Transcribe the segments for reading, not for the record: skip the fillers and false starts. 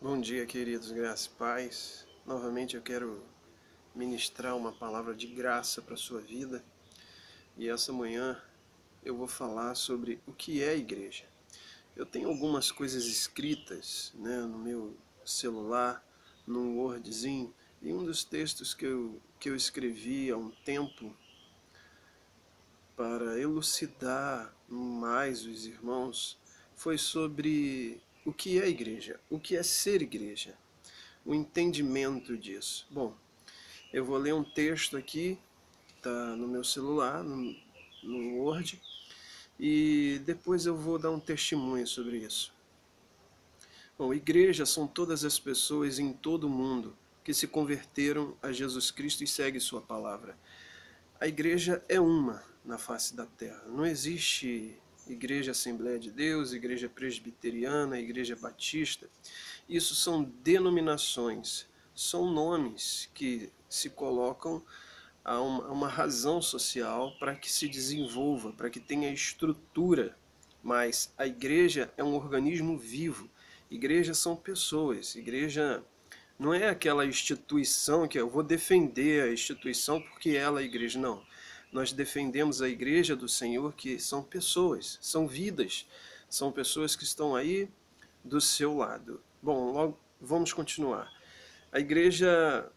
Bom dia, queridos, graça e paz. Novamente eu quero ministrar uma palavra de graça para a sua vida. E essa manhã eu vou falar sobre o que é igreja. Eu tenho algumas coisas escritas, no meu celular, num Wordzinho, e um dos textos que eu escrevi há um tempo para elucidar mais os irmãos foi sobre o que é igreja, o que é ser igreja, o entendimento disso. Bom, eu vou ler um texto aqui, está no meu celular, no Word, e depois eu vou dar um testemunho sobre isso. Bom, igreja são todas as pessoas em todo o mundo que se converteram a Jesus Cristo e seguem sua palavra. A igreja é uma na face da terra. Não existe igreja Assembleia de Deus, igreja presbiteriana, igreja batista. Isso são denominações, são nomes que se colocam a uma razão social para que se desenvolva, para que tenha estrutura. Mas a igreja é um organismo vivo. Igreja são pessoas. Igreja não é aquela instituição que eu vou defender a instituição porque ela é a igreja. Não. Nós defendemos a igreja do Senhor, que são pessoas, são vidas, são pessoas que estão aí do seu lado. Bom, logo vamos continuar. A igreja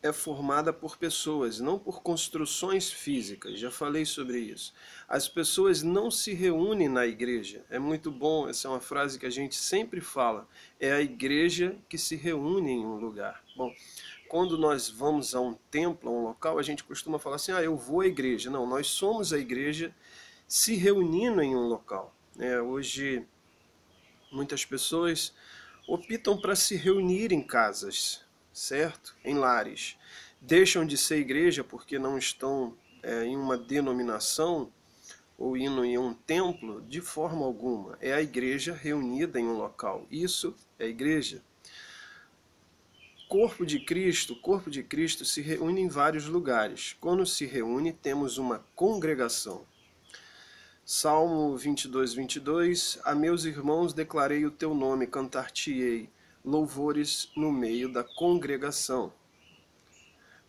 é formada por pessoas, não por construções físicas. Já falei sobre isso. As pessoas não se reúnem na igreja. É muito bom, essa é uma frase que a gente sempre fala. É a igreja que se reúne em um lugar. Bom, quando nós vamos a um templo, a um local, a gente costuma falar assim: eu vou à igreja. Não, nós somos a igreja se reunindo em um local. Hoje, muitas pessoas optam para se reunir em casas, certo? Em lares. Deixam de ser igreja porque não estão em uma denominação ou indo em um templo de forma alguma. É a igreja reunida em um local. Isso é igreja. O corpo de Cristo se reúne em vários lugares. Quando se reúne, temos uma congregação. Salmo 22:22. A meus irmãos declarei o teu nome, cantar-te-ei louvores no meio da congregação.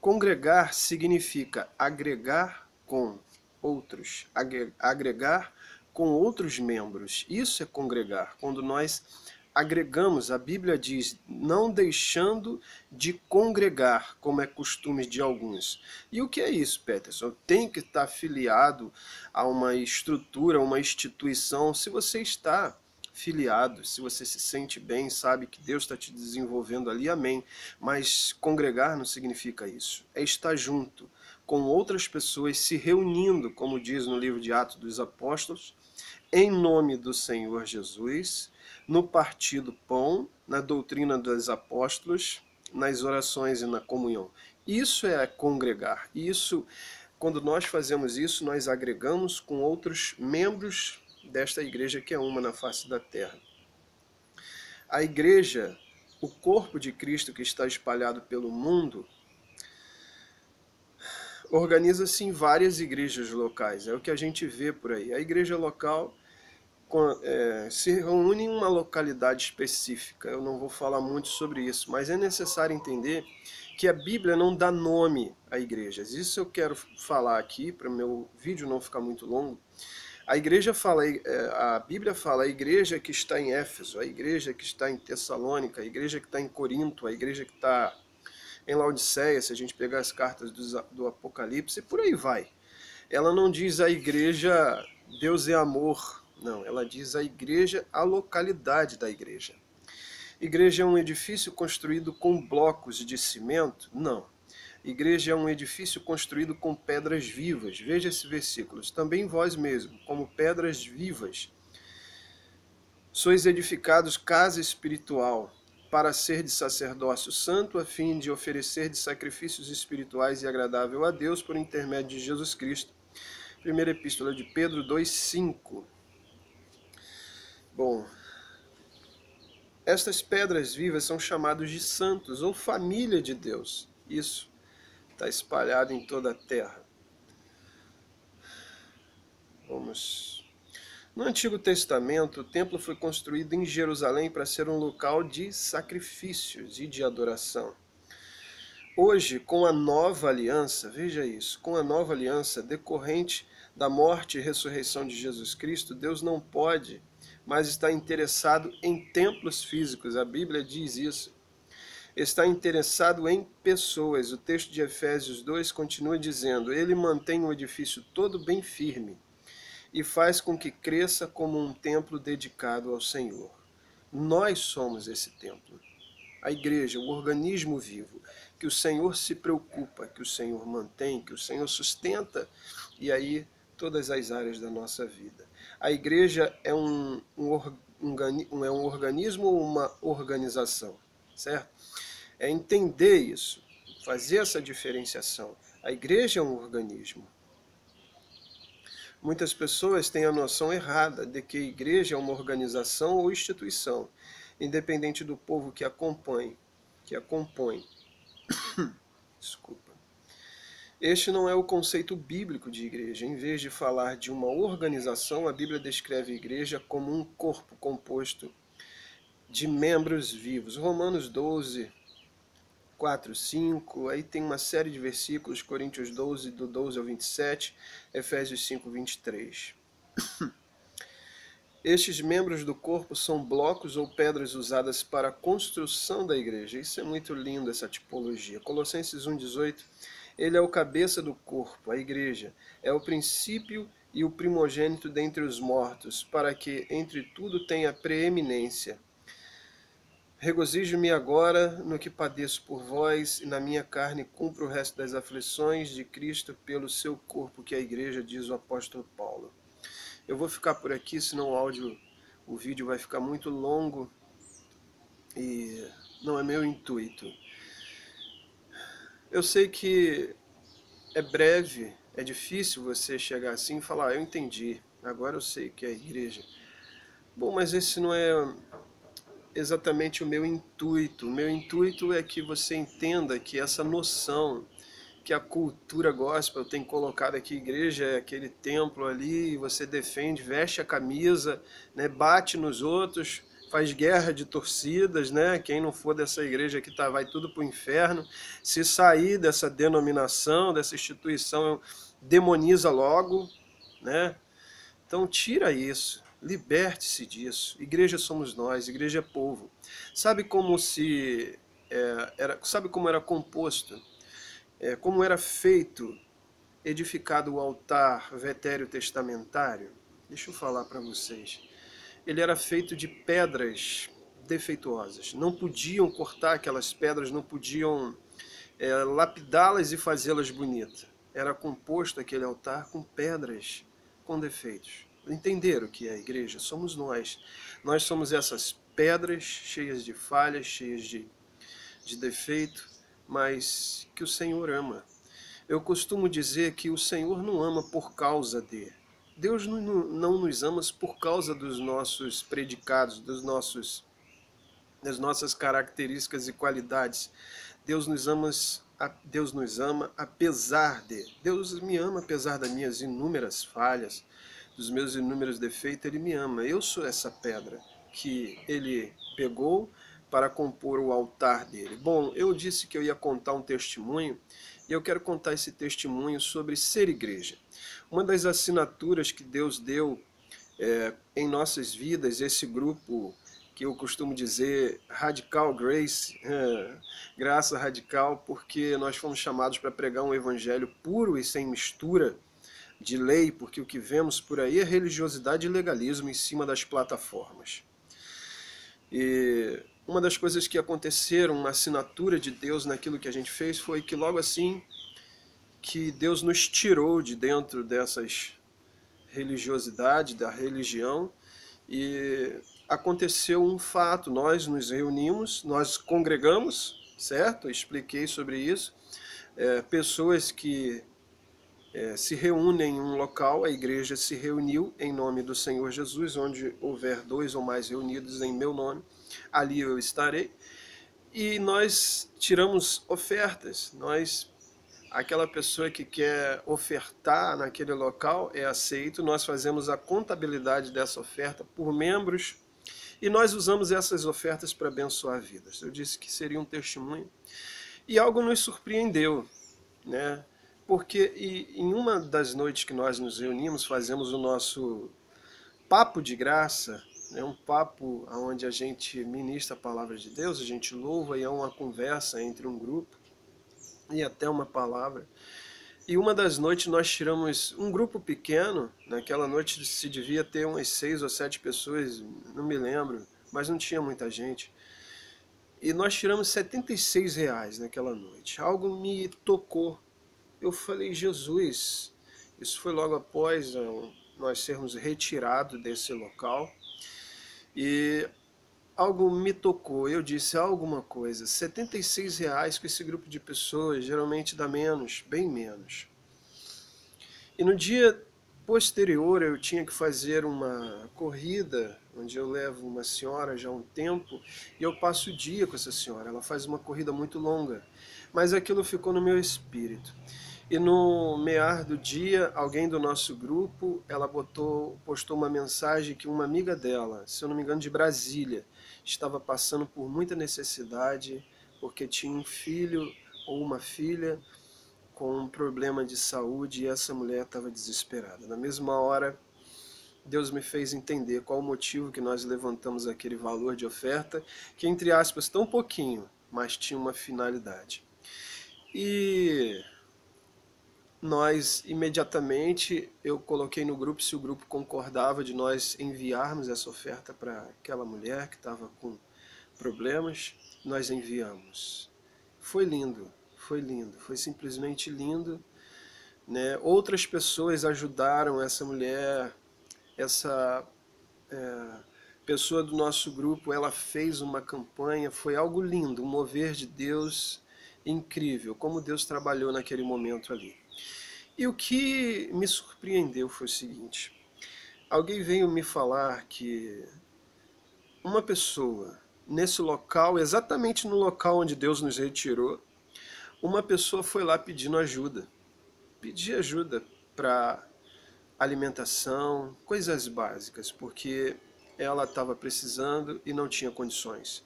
Congregar significa agregar com outros, agregar com outros membros. Isso é congregar. Quando nós agregamos, a Bíblia diz, não deixando de congregar, como é costume de alguns. E o que é isso, Peterson? Tem que estar afiliado a uma estrutura, a uma instituição. Se você está filiado, se você se sente bem, sabe que Deus está te desenvolvendo ali, amém. Mas congregar não significa isso. É estar junto com outras pessoas, se reunindo, como diz no livro de Atos dos Apóstolos, em nome do Senhor Jesus, no partir do pão, na doutrina dos apóstolos, nas orações e na comunhão. Isso é congregar. Isso, quando nós fazemos isso, nós agregamos com outros membros desta igreja que é uma na face da terra. A igreja, o corpo de Cristo que está espalhado pelo mundo, organiza-se em várias igrejas locais. É o que a gente vê por aí. A igreja local se reúne em uma localidade específica. Eu não vou falar muito sobre isso, mas é necessário entender que a Bíblia não dá nome a igrejas. Isso eu quero falar aqui, para o meu vídeo não ficar muito longo. A igreja fala, a Bíblia fala a igreja que está em Éfeso, a igreja que está em Tessalônica, a igreja que está em Corinto, a igreja que está em Laodiceia, se a gente pegar as cartas do Apocalipse, e por aí vai. Ela não diz a igreja Deus é amor, não, ela diz a igreja, a localidade da igreja. Igreja é um edifício construído com blocos de cimento? Não. Igreja é um edifício construído com pedras vivas. Veja esse versículo. Também vós mesmos, como pedras vivas, sois edificados casa espiritual, para ser de sacerdócio santo, a fim de oferecer de sacrifícios espirituais e agradável a Deus por intermédio de Jesus Cristo. Primeira Epístola de Pedro 2:5. Bom, estas pedras vivas são chamados de santos ou família de Deus. Isso está espalhado em toda a terra. Vamos No Antigo Testamento, o templo foi construído em Jerusalém para ser um local de sacrifícios e de adoração. Hoje, com a nova aliança, veja isso, com a nova aliança decorrente da morte e ressurreição de Jesus Cristo, Deus não pode mais estar interessado em templos físicos, a Bíblia diz isso. Está interessado em pessoas. O texto de Efésios 2 continua dizendo: Ele mantém o edifício todo bem firme e faz com que cresça como um templo dedicado ao Senhor. Nós somos esse templo. A igreja, o organismo vivo, que o Senhor se preocupa, que o Senhor mantém, que o Senhor sustenta, e aí todas as áreas da nossa vida. A igreja é um organismo ou uma organização, certo? É entender isso, fazer essa diferenciação. A igreja é um organismo. Muitas pessoas têm a noção errada de que a igreja é uma organização ou instituição, independente do povo que a compõe. Desculpa. Este não é o conceito bíblico de igreja. Em vez de falar de uma organização, a Bíblia descreve a igreja como um corpo composto de membros vivos. Romanos 12, 4, 5, aí tem uma série de versículos, Coríntios 12, do 12 ao 27, Efésios 5, 23. Estes membros do corpo são blocos ou pedras usadas para a construção da igreja. Isso é muito lindo, essa tipologia. Colossenses 1, 18, ele é o cabeça do corpo, a igreja. É o princípio e o primogênito dentre os mortos, para que entre tudo tenha preeminência. Regozijo-me agora no que padeço por vós, e na minha carne cumpro o resto das aflições de Cristo pelo seu corpo, que é a igreja, diz o apóstolo Paulo. Eu vou ficar por aqui, senão o vídeo vai ficar muito longo e não é meu intuito. Eu sei que é breve, é difícil você chegar assim e falar, eu entendi, agora eu sei que é a igreja. Bom, mas esse não é exatamente o meu intuito. O meu intuito é que você entenda que essa noção que a cultura gospel tem colocado aqui, igreja é aquele templo ali, e você defende, veste a camisa, né, bate nos outros, faz guerra de torcidas, né? Quem não for dessa igreja aqui vai tudo para o inferno. Se sair dessa denominação, dessa instituição, demoniza logo, né? Então tira isso. Liberte-se disso. Igreja somos nós, igreja é povo. Sabe como sabe como era composto, como era feito, edificado o altar vetéreo testamentário? Deixa eu falar para vocês. Ele era feito de pedras defeituosas. Não podiam cortar aquelas pedras, não podiam lapidá-las e fazê-las bonitas. Era composto aquele altar com pedras com defeitos. Entenderam o que é a igreja? Somos nós. Nós somos essas pedras cheias de falhas, cheias de defeito, mas que o Senhor ama. Eu costumo dizer que o Senhor não ama por causa de. Deus não nos ama por causa dos nossos predicados, das nossas características e qualidades. Deus nos ama apesar de. Deus me ama apesar das minhas inúmeras falhas, dos meus inúmeros defeitos, Ele me ama. Eu sou essa pedra que Ele pegou para compor o altar dele. Bom, eu disse que eu ia contar um testemunho, e eu quero contar esse testemunho sobre ser igreja. Uma das assinaturas que Deus deu em nossas vidas, esse grupo que eu costumo dizer Radical Grace, graça radical, porque nós fomos chamados para pregar um evangelho puro e sem mistura de lei, porque o que vemos por aí é religiosidade e legalismo em cima das plataformas. E uma das coisas que aconteceram, uma assinatura de Deus naquilo que a gente fez, foi que logo assim que Deus nos tirou de dentro dessas religiosidades, da religião, e aconteceu um fato. Nós nos reunimos, nós congregamos, certo? Eu expliquei sobre isso. Pessoas que se reúnem em um local, a igreja se reuniu em nome do Senhor Jesus, onde houver 2 ou mais reunidos em meu nome, ali eu estarei. E nós tiramos ofertas, nós aquela pessoa que quer ofertar naquele local é aceito, nós fazemos a contabilidade dessa oferta por membros e nós usamos essas ofertas para abençoar vidas. Eu disse que seria um testemunho e algo nos surpreendeu, né? Porque em uma das noites que nós nos reunimos, fazemos o nosso papo de graça, né? Um papo onde a gente ministra a palavra de Deus, a gente louva e é uma conversa entre um grupo e até uma palavra. E uma das noites nós tiramos um grupo pequeno, naquela noite se devia ter umas 6 ou 7 pessoas, não me lembro, mas não tinha muita gente. E nós tiramos R$ 76 naquela noite. Algo me tocou. Eu falei, Jesus, isso foi logo após nós sermos retirados desse local. E algo me tocou, eu disse alguma coisa, R$ 76 com esse grupo de pessoas, geralmente dá menos, bem menos. E no dia posterior eu tinha que fazer uma corrida, onde eu levo uma senhora já há um tempo, e eu passo o dia com essa senhora, ela faz uma corrida muito longa, mas aquilo ficou no meu espírito. E no mear do dia, alguém do nosso grupo, ela postou uma mensagem que uma amiga dela, se eu não me engano de Brasília, estava passando por muita necessidade, porque tinha um filho ou uma filha com um problema de saúde e essa mulher estava desesperada. Na mesma hora, Deus me fez entender qual o motivo que nós levantamos aquele valor de oferta, que entre aspas, tão pouquinho, mas tinha uma finalidade. E nós imediatamente eu coloquei no grupo se o grupo concordava de nós enviarmos essa oferta para aquela mulher que estava com problemas. Nós enviamos. Foi lindo, foi simplesmente lindo, né? Outras pessoas ajudaram essa mulher, essa pessoa do nosso grupo, ela fez uma campanha, foi algo lindo, um mover de Deus incrível, como Deus trabalhou naquele momento ali. E o que me surpreendeu foi o seguinte: alguém veio me falar que uma pessoa nesse local, exatamente no local onde Deus nos retirou, uma pessoa foi lá pedindo ajuda. Pedir ajuda para alimentação, coisas básicas, porque ela estava precisando e não tinha condições.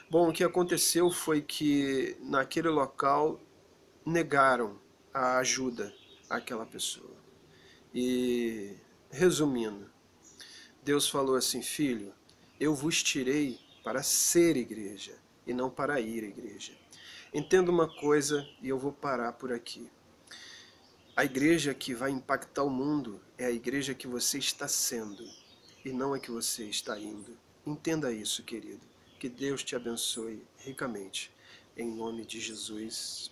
Bom, o que aconteceu foi que naquele local negaram a ajuda àquela pessoa. E, resumindo, Deus falou assim: filho, eu vos tirei para ser igreja e não para ir à igreja. Entenda uma coisa e eu vou parar por aqui. A igreja que vai impactar o mundo é a igreja que você está sendo e não a que você está indo. Entenda isso, querido. Que Deus te abençoe ricamente. Em nome de Jesus.